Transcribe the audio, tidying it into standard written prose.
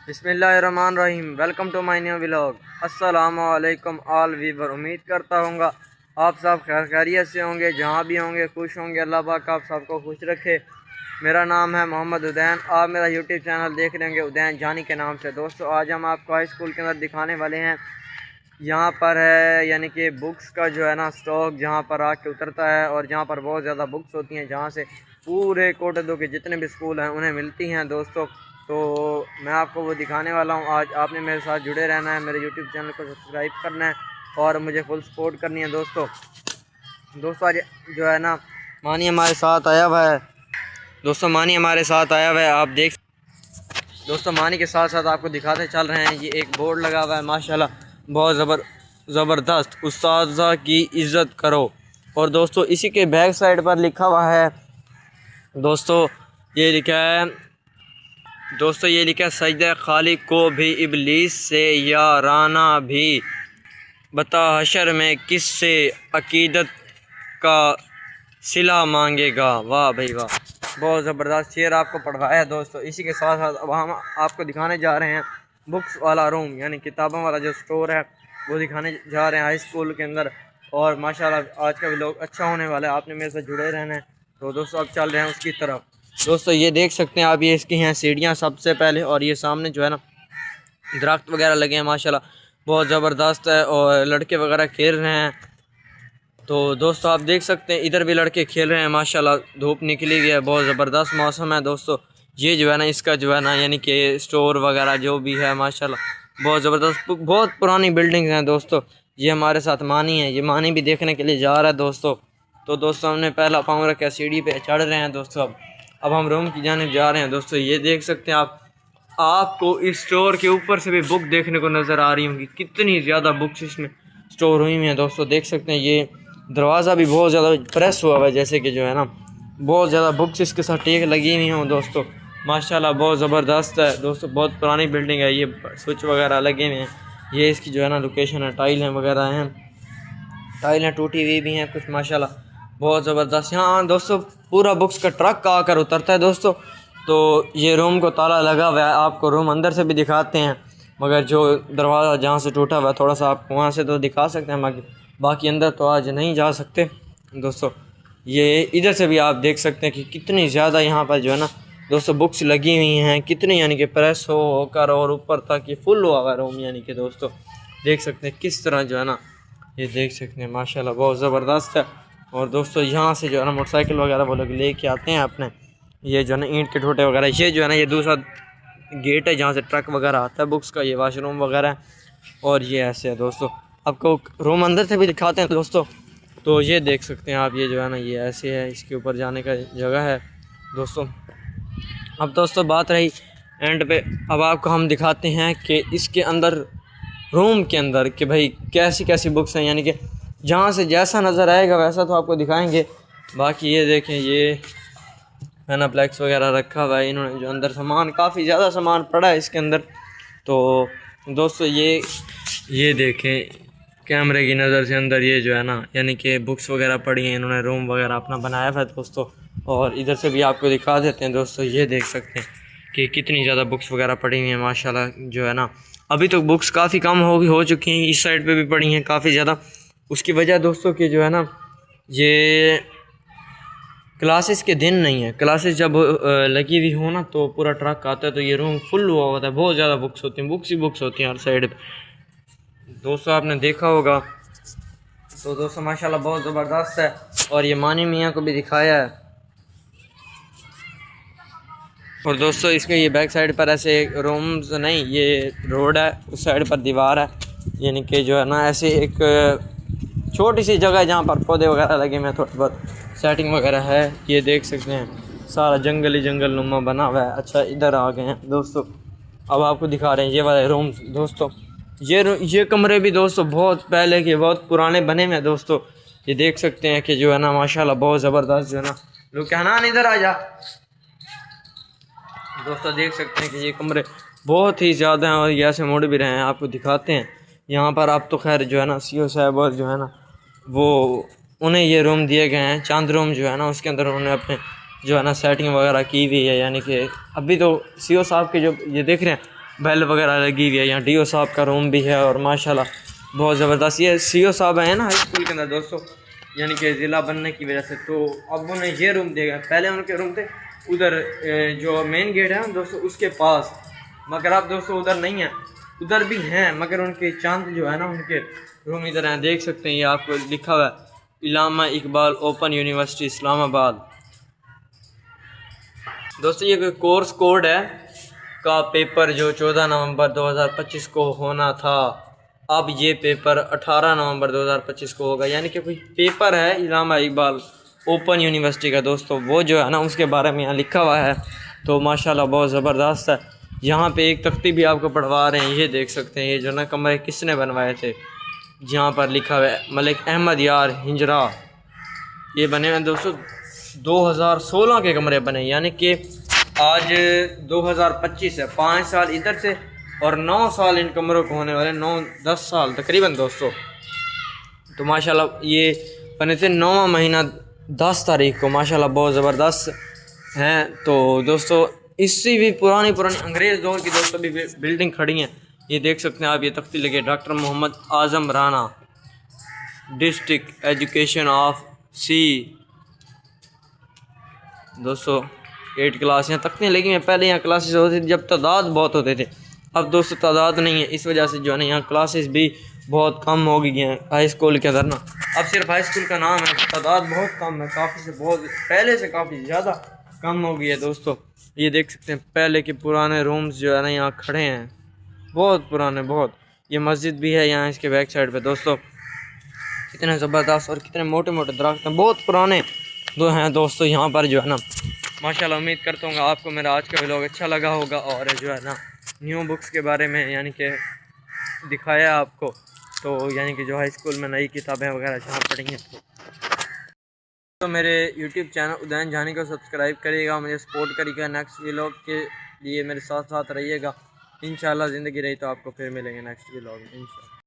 बिस्मिल्लाहिर्रहमानिर्रहीम। Welcome to my new vlog. अस्सलामु अलैकुम ऑल व्यूअर। उम्मीद करता हूँगा आप सब खैरियत से होंगे, जहाँ भी होंगे खुश होंगे। अल्लाह पाक आप सबको खुश रखे। मेरा नाम है मोहम्मद उदैन। आप मेरा यूट्यूब चैनल देख रहे होंगे उदैन जानी के नाम से। दोस्तों आज हम आपको हाई स्कूल के अंदर दिखाने वाले हैं। यहाँ पर है यानी कि बुक्स का जो है ना स्टॉक जहाँ पर आके उतरता है, और जहाँ पर बहुत ज़्यादा बुक्स होती हैं, जहाँ से पूरे कोटे के जितने भी स्कूल हैं उन्हें मिलती हैं दोस्तों। तो मैं आपको वो दिखाने वाला हूँ। आज आपने मेरे साथ जुड़े रहना है, मेरे यूट्यूब चैनल को सब्सक्राइब करना है और मुझे फुल सपोर्ट करनी है दोस्तों। आज जो है ना मानी हमारे साथ आया हुआ है। मानी हमारे साथ आया हुआ है, आप देख दोस्तों। मानी के साथ साथ आपको दिखाते चल रहे हैं। ये एक बोर्ड लगा हुआ है माशाल्लाह, बहुत ज़बरदस्त, उस्ताज़ा की इज़्ज़त करो। और दोस्तों इसी के बैक साइड पर लिखा हुआ है दोस्तों, ये लिखा है सजदा खालिक को भी इबलीस से याराना भी, बता हशर में किस से अकीदत का सिला मांगेगा। वाह भाई वाह, बहुत ज़बरदस्त शेर आपको पढ़वाया है दोस्तों। इसी के साथ साथ अब हम आपको दिखाने जा रहे हैं बुक्स वाला रूम, यानी किताबों वाला जो स्टोर है वो दिखाने जा रहे हैं हाई स्कूल के अंदर। और माशाल्लाह आज का भी लोग अच्छा होने वाला है, आपने मेरे साथ जुड़े रहना है। तो दोस्तों अब चल रहे हैं उसकी तरफ। दोस्तों ये देख सकते हैं आप, ये इसकी हैं सीढ़ियाँ सबसे पहले, और ये सामने जो है ना दरख्त वगैरह लगे हैं माशाल्लाह, बहुत ज़बरदस्त है। और लड़के वगैरह खेल रहे हैं। तो दोस्तों आप देख सकते हैं इधर भी लड़के खेल रहे हैं माशाल्लाह। धूप निकली हुई है, बहुत ज़बरदस्त मौसम है दोस्तों। ये जो है ना इसका जो है ना यानी कि स्टोर वगैरह जो भी है माशाल्लाह बहुत ज़बरदस्त, बहुत पुरानी बिल्डिंग्स हैं दोस्तों। ये हमारे साथ मानी है, ये मानी भी देखने के लिए जा रहा है दोस्तों। तो दोस्तों हमने पहला पाँव रखा, सीढ़ी पे चढ़ रहे हैं दोस्तों। अब हम रूम की जानिब जा रहे हैं दोस्तों। ये देख सकते हैं आपको इस स्टोर के ऊपर से भी बुक देखने को नज़र आ रही होंगी, कितनी ज़्यादा बुक्स इसमें स्टोर हुई हैं दोस्तों। देख सकते हैं ये दरवाज़ा भी बहुत ज़्यादा प्रेस हुआ हुआ है, जैसे कि जो है ना बहुत ज़्यादा बुक्स इसके साथ टेक लगी हुई हों दोस्तों। माशाल्लाह बहुत ज़बरदस्त है दोस्तों, बहुत पुरानी बिल्डिंग है। ये स्विच वगैरह लगे हुए हैं, ये इसकी जो है ना लोकेशन है, टाइलें वगैरह हैं, टाइलें टूटी हुई भी हैं कुछ माशाल्लाह, बहुत ज़बरदस्त। यहाँ दोस्तों पूरा बुक्स का ट्रक आकर उतरता है दोस्तों। तो ये रूम को ताला लगा हुआ है, आपको रूम अंदर से भी दिखाते हैं, मगर जो दरवाज़ा जहाँ से टूटा हुआ है थोड़ा सा आपको वहाँ से तो दिखा सकते हैं, बाकी अंदर तो आज नहीं जा सकते दोस्तों। ये इधर से भी आप देख सकते हैं कि कितनी ज़्यादा यहाँ पर जो है ना दोस्तों बुक्स लगी हुई हैं, कितनी यानी कि प्रेस होकर और ऊपर तक ये फुल हुआ हुआ रूम, यानी कि दोस्तों देख सकते हैं किस तरह जो है ना, ये देख सकते हैं माशाल्लाह बहुत ज़बरदस्त है। और दोस्तों यहाँ से जो है ना मोटरसाइकिल वगैरह वो लोग लेके आते हैं अपने, ये जो है ना ईंट के ठोटे वगैरह, ये जो है ना ये दूसरा गेट है जहाँ से ट्रक वगैरह आता है बुक्स का, ये वाशरूम वगैरह है। और ये ऐसे है दोस्तों, आपको रूम अंदर से भी दिखाते हैं दोस्तों। तो ये देख सकते हैं आप, ये जो है ना ये ऐसे है, इसके ऊपर जाने का जगह है दोस्तों। अब दोस्तों बात रही एंड पे, अब आपको हम दिखाते हैं कि इसके अंदर रूम के अंदर कि भाई कैसी कैसी बुक्स हैं, यानी कि जहाँ से जैसा नज़र आएगा वैसा तो आपको दिखाएंगे। बाकी ये देखें, ये पेनाप्लेक्स वगैरह रखा हुआ है इन्होंने, जो अंदर सामान काफ़ी ज़्यादा सामान पड़ा है इसके अंदर। तो दोस्तों ये देखें कैमरे की नज़र से अंदर, ये जो है ना यानी कि बुक्स वगैरह पड़ी हैं, इन्होंने रूम वगैरह अपना बनाया हुआ है दोस्तों। और इधर से भी आपको दिखा देते हैं दोस्तों, ये देख सकते हैं कि कितनी ज़्यादा बुक्स वगैरह पड़ी हुई हैं माशाल्लाह। जो है ना अभी तो बुक्स काफ़ी कम हो चुकी हैं, इस साइड पे भी पड़ी हैं काफ़ी ज़्यादा। उसकी वजह दोस्तों कि जो है ना ये क्लासेस के दिन नहीं है, क्लासेस जब लगी हुई हो ना तो पूरा ट्रक आता है, तो ये रूम फुल हुआ होता है, बहुत ज़्यादा बुक्स होती हैं, बुक्स ही बुक्स होती हैं हर साइड पे दोस्तों, आपने देखा होगा। तो दोस्तों माशाल्लाह बहुत ज़बरदस्त है। और ये मानी मियाँ को भी दिखाया है। और दोस्तों इसके ये बैक साइड पर ऐसे रूम्स नहीं, ये रोड है, उस साइड पर दीवार है, यानी कि जो है ना ऐसे एक छोटी सी जगह है जहाँ पर पौधे वगैरह लगे हुए हैं, थोड़ी बहुत सेटिंग वगैरह है। ये देख सकते हैं सारा जंगल ही जंगल नुमा बना हुआ है। अच्छा इधर आ गए हैं दोस्तों, अब आपको दिखा रहे हैं ये वाले रूम्स दोस्तों। ये कमरे भी दोस्तों बहुत पहले के, बहुत पुराने बने हुए हैं दोस्तों। ये देख सकते हैं कि जो है ना माशाल्लाह बहुत ज़बरदस्त जो है ना लोग कहना इधर आ जा दोस्तों। देख सकते हैं कि ये कमरे बहुत ही ज़्यादा हैं, और ये ऐसे मुड़ भी रहे हैं, आपको दिखाते हैं यहाँ पर। आप तो खैर जो है ना सीओ साहब और जो है ना वो उन्हें ये रूम दिए गए हैं, चांद रूम जो है ना उसके अंदर उन्होंने अपने जो है ना सेटिंग वगैरह की हुई है, यानी कि अभी तो सीओ साहब के जो ये देख रहे हैं बेल वगैरह लगी हुई है। यहाँ डीओ साहब का रूम भी है और माशाल्लाह बहुत ज़बरदस्त। ये सीओ साहब हैं ना हाई स्कूल के अंदर दोस्तों, यानी कि ज़िला बनने की वजह से, तो अब उन्हें ये रूम देगा। पहले उनके रूम थे उधर जो मेन गेट है दोस्तों उसके पास, मगर अब दोस्तों उधर नहीं है, उधर भी हैं मगर उनके चांद जो है ना उनके रूम इधर हैं, देख सकते हैं। ये आपको लिखा हुआ है इल्लामा इकबाल ओपन यूनिवर्सिटी इस्लामाबाद। दोस्तों ये कोई कोर्स कोड है का पेपर जो 14 नवंबर 2025 को होना था, अब ये पेपर 18 नवंबर 2025 को होगा। यानी कि कोई पेपर है इल्लामा इकबाल ओपन यूनिवर्सिटी का दोस्तों, वो जो है ना उसके बारे में यहाँ लिखा हुआ है। तो माशाल्लाह बहुत ज़बरदस्त है। यहाँ पे एक तख्ती भी आपको पढ़वा रहे हैं, ये देख सकते हैं। ये जो ना कमरे किसने बनवाए थे, जहाँ पर लिखा हुआ है मलिक अहमद यार हिंजरा, ये बने हुए दोस्तों 2016 के कमरे बने। यानी कि आज 2025 है, 5 साल इधर से और 9 साल इन कमरों को होने वाले, 9-10 साल तकरीबन दोस्तों। तो माशाल्लाह ये बने थे 9वां महीना 10 तारीख को, माशाल्लाह बहुत ज़बरदस्त हैं। तो दोस्तों इससे भी पुरानी अंग्रेज़ दौर की दोस्तों भी बिल्डिंग खड़ी हैं, ये देख सकते हैं आप। ये तख्ती लगे doctor Mohammad Azam Rana district education officer दोस्तों 8 क्लास। यहाँ तख्तियाँ लगी हैं। पहले यहाँ क्लासेस होती थी जब तादाद बहुत होते थे, अब दोस्तों तादाद नहीं है, इस वजह से जो है ना यहाँ क्लासेस भी बहुत कम हो गई हैं हाई स्कूल के अंदर ना। अब सिर्फ हाई स्कूल का नाम है, तादाद बहुत कम है, काफ़ी से बहुत पहले से काफ़ी ज़्यादा कम हो गई है दोस्तों। ये देख सकते हैं पहले के पुराने रूम्स जो है ना यहाँ खड़े हैं, बहुत पुराने बहुत। ये मस्जिद भी है यहाँ इसके बैक साइड पे दोस्तों। कितने ज़बरदस्त और कितने मोटे मोटे दरख्त हैं, बहुत पुराने दो हैं दोस्तों यहाँ पर जो है ना। माशाल्लाह उम्मीद करता हूँ आपको मेरा आज का व्लॉग अच्छा लगा होगा और जो है ना न्यू बुक्स के बारे में यानी कि दिखाया आपको, तो यानी कि जो हाई स्कूल में नई किताबें वगैरह जहाँ पढ़ी हैं। तो मेरे यूट्यूब चैनल उदयन जानी को सब्सक्राइब करिएगा, मुझे सपोर्ट करिएगा। नेक्स्ट व्लॉग के लिए मेरे साथ साथ रहिएगा। इंशाल्लाह ज़िंदगी रही तो आपको फिर मिलेंगे नेक्स्ट व्लॉग में इंशाल्लाह।